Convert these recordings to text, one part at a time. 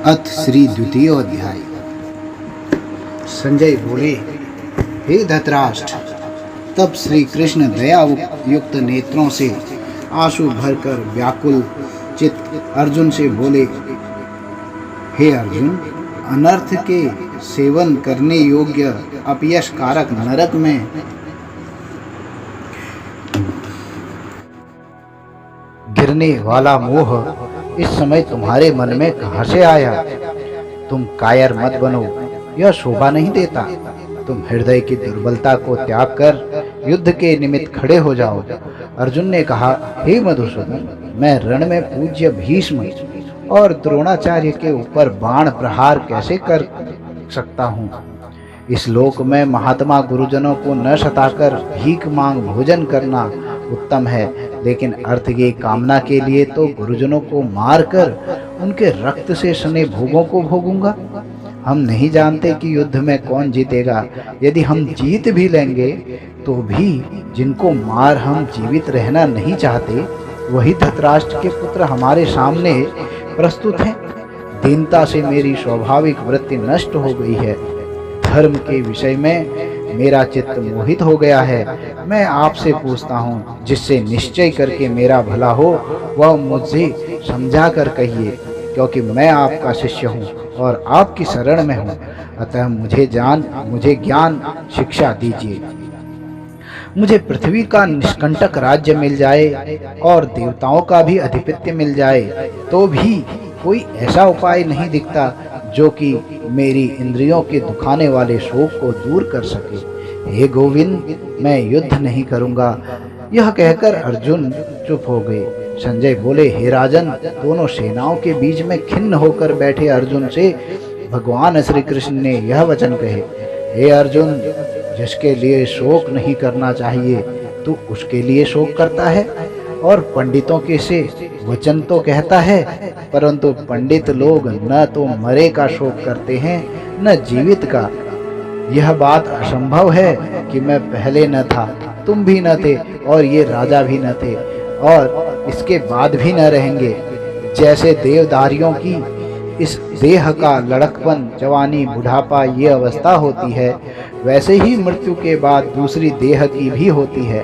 अथ श्री द्वितीय अध्याय। संजय बोले, हे धृतराष्ट्र। तब श्री कृष्ण दया युक्त नेत्रों से आंसू भरकर व्याकुल चित्त अर्जुन से बोले, हे अर्जुन, अनर्थ के सेवन करने योग्य अपयश कारक नरक में गिरने वाला मोह इस समय तुम्हारे मन में कहां से आया? तुम कायर मत बनो, यह शोभा नहीं देता। तुम हृदय की दुर्बलता को त्याग कर युद्ध के निमित्त खड़े हो जाओ। अर्जुन ने कहा, हे मधुसूदन, मैं रण में पूज्य भीष्म और द्रोणाचार्य के ऊपर बाण प्रहार कैसे कर सकता हूँ? इस लोक में महात्मा गुरुजनों को न सताकर भीख मांग भोजन करना उत्तम है, लेकिन अर्थ की कामना के लिए तो गुरुजनों को मारकर उनके रक्त से सने भोगों को भोगूंगा। हम नहीं जानते कि युद्ध में कौन जीतेगा। यदि हम जीत भी लेंगे तो भी जिनको मार हम जीवित रहना नहीं चाहते, वही धृतराष्ट्र के पुत्र हमारे सामने प्रस्तुत हैं। दीनता से मेरी स्वाभाविक वृत्ति नष्ट हो गई है। धर्म के विषय में मेरा चित्त मोहित हो गया है। मैं आपसे पूछता हूँ, जिससे निश्चय करके मेरा भला हो वह मुझे समझा कर कहिए, क्योंकि मैं आपका शिष्य हूँ और आपकी शरण में हूँ। अतः मुझे ज्ञान शिक्षा दीजिए। मुझे पृथ्वी का निष्कंटक राज्य मिल जाए और देवताओं का भी आधिपत्य मिल जाए, तो भी कोई ऐसा उपाय नहीं दिखता जो कि मेरी इंद्रियों के दुखाने वाले शोक को दूर कर सके। हे गोविंद, मैं युद्ध नहीं करूंगा। यह कहकर अर्जुन चुप हो गए। संजय बोले, हे राजन, दोनों सेनाओं के बीच में खिन्न होकर बैठे अर्जुन से भगवान श्री कृष्ण ने यह वचन कहे, हे अर्जुन, जिसके लिए शोक नहीं करना चाहिए तू उसके लिए शोक करता है, और पंडितों के से वचन तो कहता है, परंतु पंडित लोग न तो मरे का शोक करते हैं न जीवित का। यह बात असंभव है कि मैं पहले न था, तुम भी न थे और ये राजा भी न थे, और इसके बाद भी न रहेंगे। जैसे देवदारियों की इस देह का लड़कपन, जवानी, बुढ़ापा ये अवस्था होती है, वैसे ही मृत्यु के बाद दूसरी देह की भी होती है।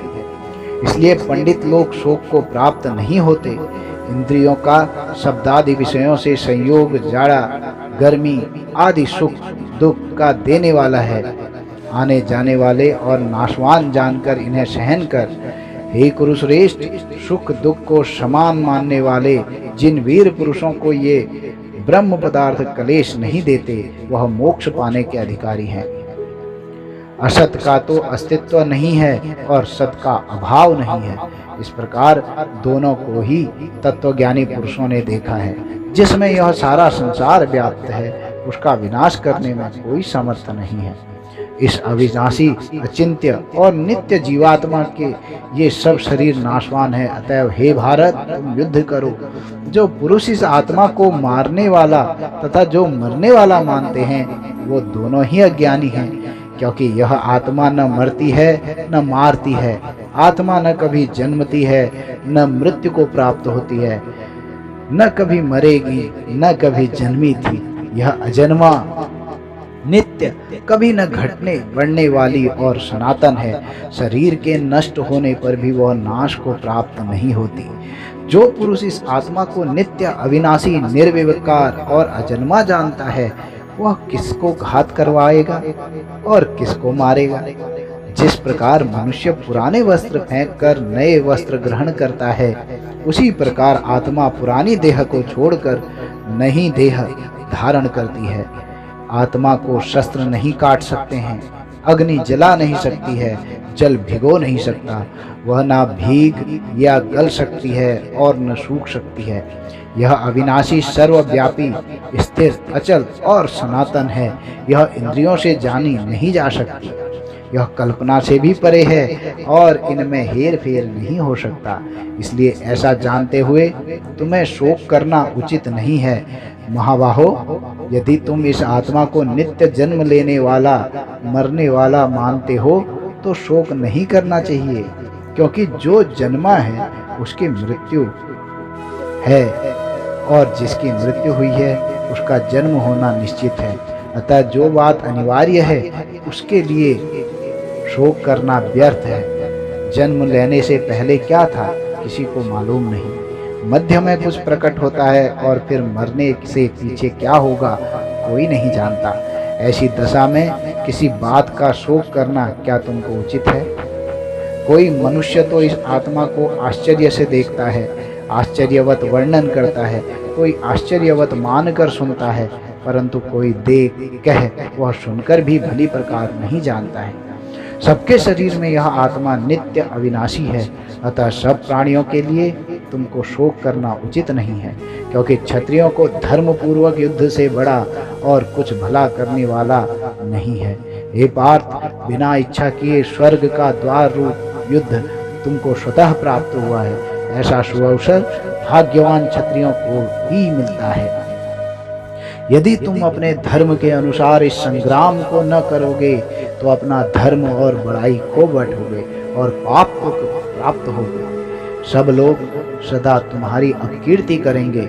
इसलिए पंडित लोग शोक को प्राप्त नहीं होते। इंद्रियों का शब्दादि विषयों से संयोग जाड़ा, गर्मी आदि सुख दुख का देने वाला है। आने जाने वाले और नाशवान जानकर इन्हें सहन कर। हे कुरुश्रेष्ठ, सुख दुख को समान मानने वाले जिन वीर पुरुषों को ये ब्रह्म पदार्थ कलेश नहीं देते, वह मोक्ष पाने के अधिकारी हैं। असत का तो अस्तित्व नहीं है और सत का अभाव नहीं है। इस प्रकार दोनों को ही तत्वज्ञानी पुरुषों ने देखा है। जिसमें यह सारा संसार व्याप्त है, उसका विनाश करने में कोई समर्थ नहीं है। इस अविनाशी, अचिंत्य और नित्य जीवात्मा के ये सब शरीर नाशवान है। अतएव हे भारत, तुम युद्ध करो। जो पुरुष इस आत्मा को मारने वाला तथा जो मरने वाला मानते हैं, वो दोनों ही अज्ञानी हैं, क्योंकि यह आत्मा न मरती है न मारती है। आत्मा न कभी जन्मती है न मृत्यु को प्राप्त होती है, न कभी मरेगी न कभी जन्मी थी। यह अजन्मा, नित्य, कभी न घटने बढ़ने वाली और सनातन है। शरीर के नष्ट होने पर भी वह नाश को प्राप्त नहीं होती। जो पुरुष इस आत्मा को नित्य, अविनाशी, निर्विकार और अजन्मा जानता है, वह किसको घात करवाएगा और किसको मारेगा? जिस प्रकार मनुष्य पुराने वस्त्र फेंक कर नए वस्त्र ग्रहण करता है, उसी प्रकार आत्मा पुरानी देह को छोड़कर नई देह धारण करती है। आत्मा को शस्त्र नहीं काट सकते हैं, अग्नि जला नहीं सकती है, जल भिगो नहीं सकता। वह ना भीग या गल सकती है और न सूख सकती है। यह अविनाशी, सर्वव्यापी, स्थिर, अचल और सनातन है। यह इंद्रियों से जानी नहीं जा सकती। यह कल्पना से भी परे है और इनमें हेर फेर नहीं हो सकता। इसलिए ऐसा जानते हुए तुम्हें शोक करना उचित नहीं है। महाबाहो, यदि तुम इस आत्मा को नित्य जन्म लेने वाला, मरने वाला मानते हो, तो शोक नहीं करना चाहिए, क्योंकि जो जन्मा है उसकी मृत्यु है और जिसकी मृत्यु हुई है उसका जन्म होना निश्चित है। अतः जो बात अनिवार्य है उसके लिए शोक करना व्यर्थ है। जन्म लेने से पहले क्या था किसी को मालूम नहीं, मध्य में कुछ प्रकट होता है और फिर मरने से पीछे क्या होगा कोई नहीं जानता। ऐसी दशा में किसी बात का शोक करना क्या तुमको उचित है? कोई मनुष्य तो इस आत्मा को आश्चर्य से देखता है, आश्चर्यवत वर्णन करता है, कोई आश्चर्यवत मानकर सुनता है, परंतु कोई देख कह वह सुनकर भी भली प्रकार नहीं जानता है। सबके शरीर में यह आत्मा नित्य अविनाशी है। अतः सब प्राणियों के लिए तुमको शोक करना उचित नहीं है, क्योंकि क्षत्रियों को धर्मपूर्वक युद्ध से बड़ा और कुछ भला करने वाला नहीं है। हे पार्थ, बिना इच्छा किए स्वर्ग का द्वार रूप युद्ध तुमको स्वतः प्राप्त हुआ है। ऐसा सुअवसर भाग्यवान क्षत्रियों को ही मिलता है। यदि तुम अपने धर्म के अनुसार इस संग्राम को न करोगे तो अपना धर्म और बड़ाई खो बैठोगे और पाप को प्राप्त होगे। सब लोग सदा तुम्हारी अपकीर्ति करेंगे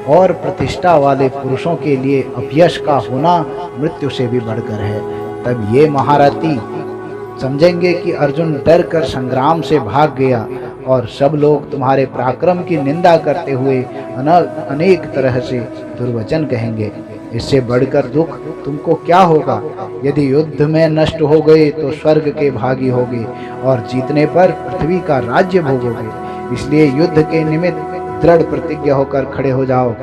और प्रतिष्ठा वाले पुरुषों के लिए अपयश का होना मृत्यु से भी बढ़कर है। तब ये महारथी समझेंगे कि अर्जुन डर कर संग्राम से भाग गया और सब लोग तुम्हारे पराक्रम की निंदा करते हुए अनेक तरह से दुर्वचन कहेंगे। इससे बढ़कर दुख तुमको क्या होगा? यदि युद्ध में नष्ट हो गए तो स्वर्ग के भागी होगे और जीतने पर पृथ्वी का राज्य भोगोगे। इसलिए युद्ध के निमित्त दृढ़ प्रतिज्ञ होकर खड़े हो जाओ।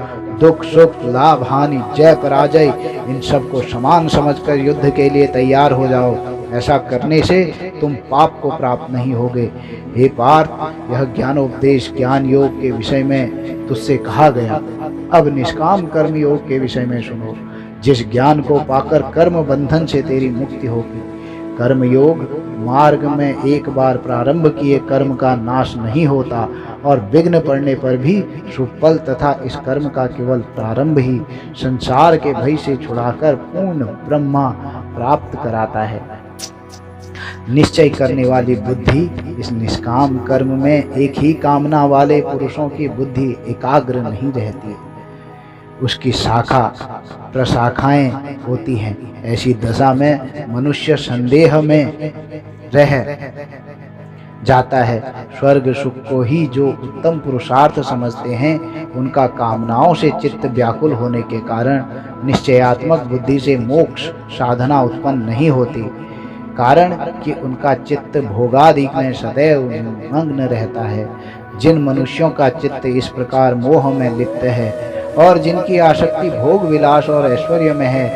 दुख सुख लाभ हानि जय पराजय इन सब को समान समझकर युद्ध के लिए तैयार हो जाओ। ऐसा करने से तुम पाप को प्राप्त नहीं होगे। हे पार्थ, यह ज्ञानोपदेश ज्ञान योग के विषय में तुझसे कहा गया। अब निष्काम कर्म योग के विषय में सुनो, जिस ज्ञान को पाकर कर्म बंधन से तेरी मुक्ति होगी। कर्म योग मार्ग में एक बार प्रारंभ किए कर्म का नाश नहीं होता और विघ्न पड़ने पर भी शुभ फल तथा इस कर्म का केवल प्रारंभ ही संसार के भय से छुड़ाकर पूर्ण ब्रह्मा प्राप्त कराता है। निश्चय करने वाली बुद्धि इस निष्काम कर्म में एक ही कामना वाले पुरुषों की बुद्धि एकाग्र नहीं रहती, उसकी शाखा प्रशाखाएं होती हैं। ऐसी दशा में मनुष्य संदेह में रह जाता है। स्वर्ग सुख को ही जो उत्तम पुरुषार्थ समझते हैं, उनका कामनाओं से चित्त व्याकुल होने के कारण निश्चयात्मक बुद्धि से मोक्ष साधना उत्पन्न नहीं होती। कारण कि उनका चित्त भोगादि में सदैव मग्न रहता है। जिन मनुष्यों का चित्त इस प्रकार मोह में लिप्त है और जिनकी आसक्ति भोग विलास और ऐश्वर्य में है,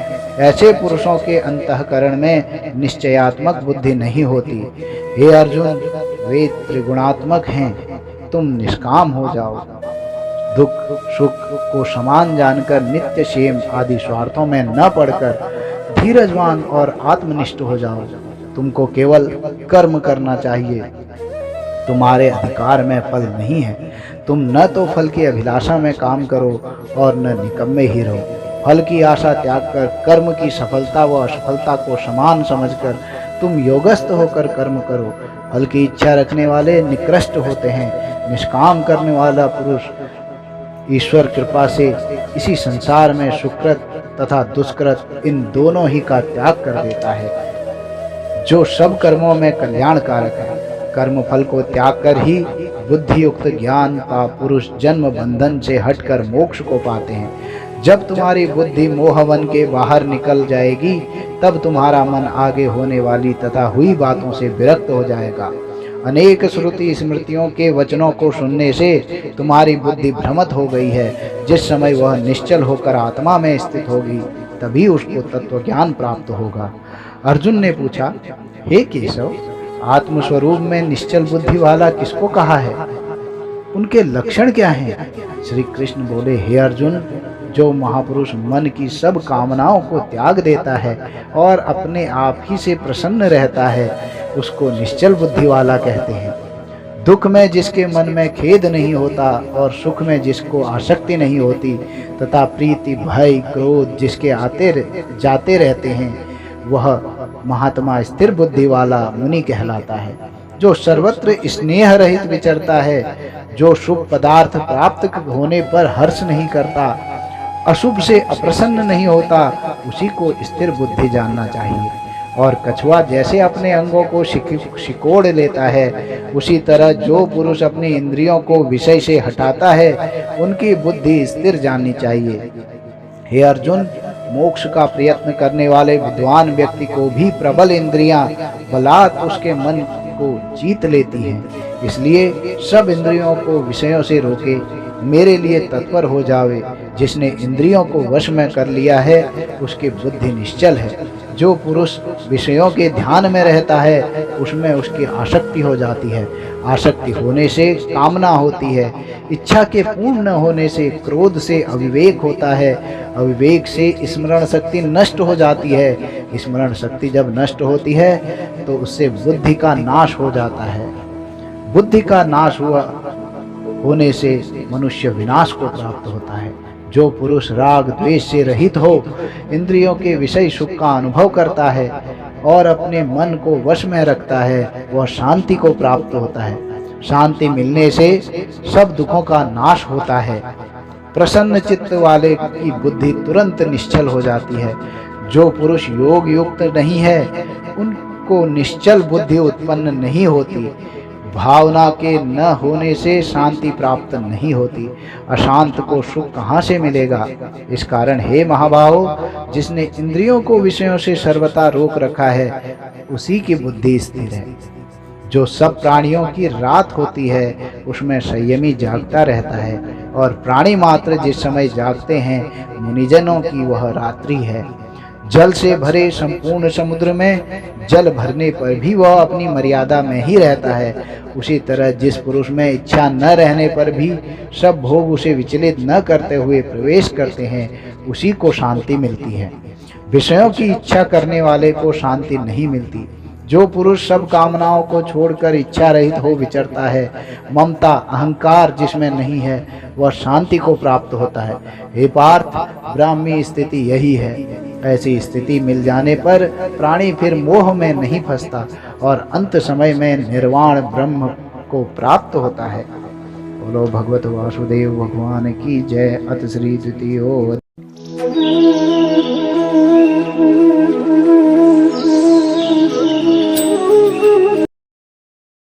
ऐसे पुरुषों के अंतःकरण में निश्चयात्मक बुद्धि नहीं होती। हे अर्जुन, वे त्रिगुणात्मक हैं, तुम निष्काम हो जाओ। दुख सुख को समान जानकर नित्य क्षेम आदि स्वार्थों में न पड़कर धीरजवान और आत्मनिष्ठ हो जाओ। तुमको केवल कर्म करना चाहिए, तुम्हारे अधिकार में फल नहीं है। तुम न तो फल की अभिलाषा में काम करो और न निकम्मे ही रहो। फल की आशा त्याग कर कर्म की सफलता व असफलता को समान समझकर तुम योगस्थ होकर कर्म करो। फल की इच्छा रखने वाले निकृष्ट होते हैं। निष्काम करने वाला पुरुष ईश्वर कृपा से इसी संसार में सुकृत तथा दुष्कृत इन दोनों ही का त्याग कर देता है। जो सब कर्मों में कल्याणकारक है, कर्म फल को त्याग कर ही बुद्धि युक्त ज्ञान का पुरुष जन्म बंधन से हटकर मोक्ष को पाते हैं। जब तुम्हारी बुद्धि मोहवन के बाहर निकल जाएगी, तब तुम्हारा मन आगे होने वाली तथा हुई बातों से विरक्त हो जाएगा। अनेक श्रुति स्मृतियों के वचनों को सुनने से तुम्हारी बुद्धि भ्रमित हो गई है। जिस समय वह निश्चल होकर आत्मा में स्थित होगी, तभी उसको तत्व ज्ञान प्राप्त होगा। अर्जुन ने पूछा, हे केशव, आत्मस्वरूप में निश्चल बुद्धि वाला किसको कहा है? उनके लक्षण क्या हैं? श्री कृष्ण बोले, हे अर्जुन, जो महापुरुष मन की सब कामनाओं को त्याग देता है और अपने आप ही से प्रसन्न रहता है, उसको निश्चल बुद्धि वाला कहते हैं। दुख में जिसके मन में खेद नहीं होता और सुख में जिसको आसक्ति नहीं होती तथा प्रीति भय क्रोध जिसके आते जाते रहते हैं, वह महात्मा स्थिर बुद्धि वाला मुनि कहलाता है। जो सर्वत्र स्नेह रहित विचरता है, जो शुभ पदार्थ प्राप्त होने पर हर्ष नहीं करता, अशुभ से अप्रसन्न नहीं होता, उसी को स्थिर बुद्धि जानना चाहिए। और कछुआ जैसे अपने अंगों को सिकोड़ लेता है, उसी तरह जो पुरुष अपनी इंद्रियों को विषय से हटाता है, उनकी बुद्धि स्थिर जाननी चाहिए। हे अर्जुन, मोक्ष का प्रयत्न करने वाले विद्वान व्यक्ति को भी प्रबल इंद्रियां बलात् उसके मन को जीत लेती हैं। इसलिए सब इंद्रियों को विषयों से रोके, मेरे लिए तत्पर हो जावे। जिसने इंद्रियों को वश में कर लिया है, उसकी बुद्धि निश्चल है। जो पुरुष विषयों के ध्यान में रहता है, उसमें उसकी आसक्ति हो जाती है। आसक्ति होने से कामना होती है। इच्छा के पूर्ण न होने से क्रोध से अविवेक होता है। अविवेक से स्मरण शक्ति नष्ट हो जाती है। स्मरण शक्ति जब नष्ट होती है तो उससे बुद्धि का नाश हो जाता है। बुद्धि का नाश होने से मनुष्य विनाश को प्राप्त होता है। जो पुरुष राग द्वेष से रहित हो, इंद्रियों के विषय सुख का अनुभव करता है और अपने मन को वश में रखता है, वह शांति को प्राप्त होता है। शांति मिलने से सब दुखों का नाश होता है। प्रसन्न चित्त वाले की बुद्धि तुरंत निश्चल हो जाती है। जो पुरुष योग युक्त नहीं है, उनको निश्चल बुद्धि उत्पन्न नहीं होती। भावना के न होने से शांति प्राप्त नहीं होती। अशांत को सुख कहाँ से मिलेगा? इस कारण हे महाभावों, जिसने इंद्रियों को विषयों से सर्वथा रोक रखा है, उसी की बुद्धि स्थिर है। जो सब प्राणियों की रात होती है, उसमें संयमी जागता रहता है, और प्राणी मात्र जिस समय जागते हैं, मुनिजनों की वह रात्रि है। जल से भरे संपूर्ण समुद्र में जल भरने पर भी वह अपनी मर्यादा में ही रहता है। उसी तरह जिस पुरुष में इच्छा न रहने पर भी सब भोग उसे विचलित न करते हुए प्रवेश करते हैं, उसी को शांति मिलती है। विषयों की इच्छा करने वाले को शांति नहीं मिलती। जो पुरुष सब कामनाओं को छोड़कर इच्छा रहित हो विचरता है, ममता अहंकार जिसमें नहीं है, वह शांति को प्राप्त होता है। हे पार्थ, ब्राह्मी स्थिति यही है। ऐसी स्थिति मिल जाने पर प्राणी फिर मोह में नहीं फंसता और अंत समय में निर्वाण ब्रह्म को प्राप्त होता है। बोलो भगवत वासुदेव भगवान की जय। अत श्री द्वितीयो